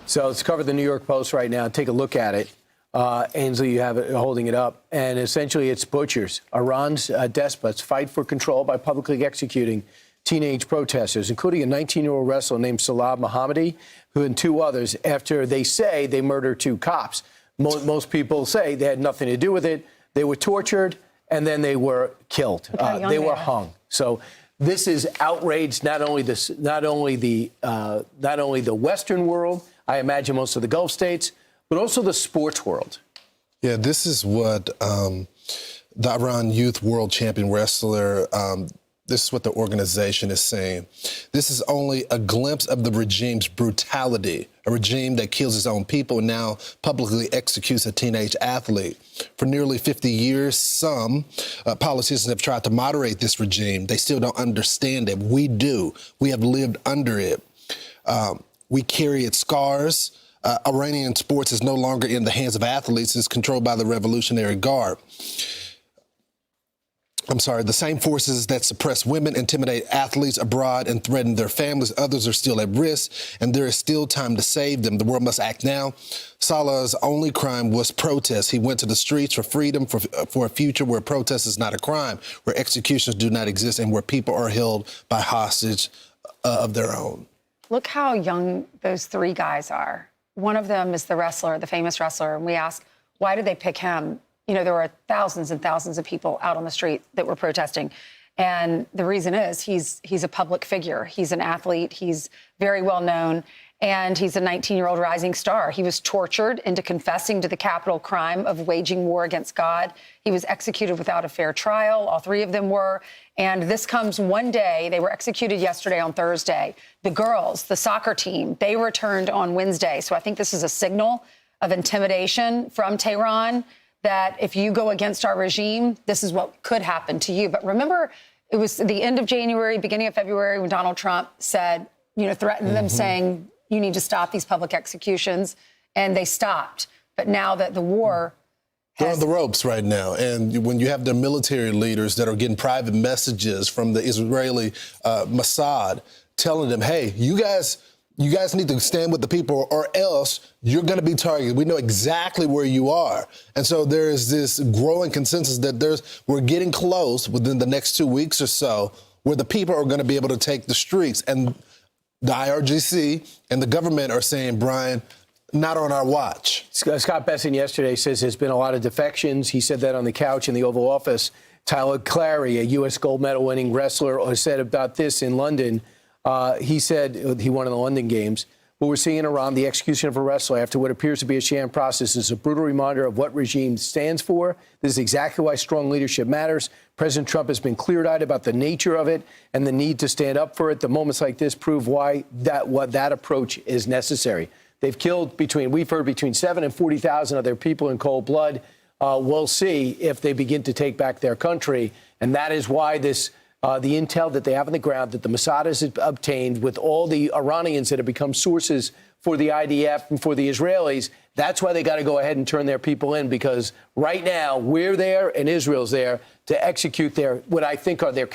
So let's cover the New York Post right now. Take a look at it. Ainsley, you have it holding it up. And essentially, it's butchers. Iran's despots fight for control by publicly executing teenage protesters, including a 19-year-old wrestler named Salah Mohammadi, who and two others, after they say they murdered two cops. Most people say they had nothing to do with it. They were tortured, and then they were killed. They were hung. So this is outrage, not only the Western world, I imagine most of the Gulf states, but also the sports world. Yeah, this is what the Iran youth world champion wrestler, this is what the organization is saying. This is only a glimpse of the regime's brutality, a regime that kills its own people and now publicly executes a teenage athlete. For nearly 50 years, some politicians have tried to moderate this regime. They still don't understand it. We do. We have lived under it. We carry its scars. Iranian sports is no longer in the hands of athletes. It's controlled by the Revolutionary Guard. The same forces that suppress women, intimidate athletes abroad, and threaten their families. Others are still at risk, and there is still time to save them. The world must act now. Salah's only crime was protest. He went to the streets for freedom, for a future where protest is not a crime, where executions do not exist, and where people are held by hostage of their own. Look how young those three guys are. One of them is the wrestler, the famous wrestler, and we ask, why did they pick him? You know, there were thousands and thousands of people out on the street that were protesting. And the reason is he's a public figure. He's an athlete. He's very well known. And he's a 19-year-old rising star. He was tortured into confessing to the capital crime of waging war against God. He was executed without a fair trial. All three of them were. And this comes one day. They were executed yesterday on Thursday. The girls, the soccer team, they returned on Wednesday. So I think this is a signal of intimidation from Tehran, that if you go against our regime, this is what could happen to you. But remember, it was the end of January, beginning of February, when Donald Trump said, threatened them, saying, you need to stop these public executions. And they stopped. But now that the war they're on the ropes right now. And when you have the military leaders that are getting private messages from the Israeli Mossad telling them, hey, you guys need to stand with the people or else you're going to be targeted. We know exactly where you are. And so there is this growing consensus that we're getting close within the next 2 weeks or so where the people are going to be able to take the streets. And the IRGC and the government are saying, Brian, not on our watch. Scott Besson yesterday says there's been a lot of defections. He said that on the couch in the Oval Office. Tyler Clary, a U.S. gold medal winning wrestler, said about this in London. He said he won in the London Games. What we're seeing in Iran, the execution of a wrestler after what appears to be a sham process, is a brutal reminder of what regime stands for. This is exactly why strong leadership matters. President Trump has been clear-eyed about the nature of it and the need to stand up for it. The moments like this prove why that approach is necessary. They've killed we've heard between 7,000 and 40,000 of their people in cold blood. We'll see if they begin to take back their country. And that is why the intel that they have on the ground that the Mossad has obtained with all the Iranians that have become sources for the IDF and for the Israelis, that's why they got to go ahead and turn their people in, because right now we're there and Israel's there to execute what I think are their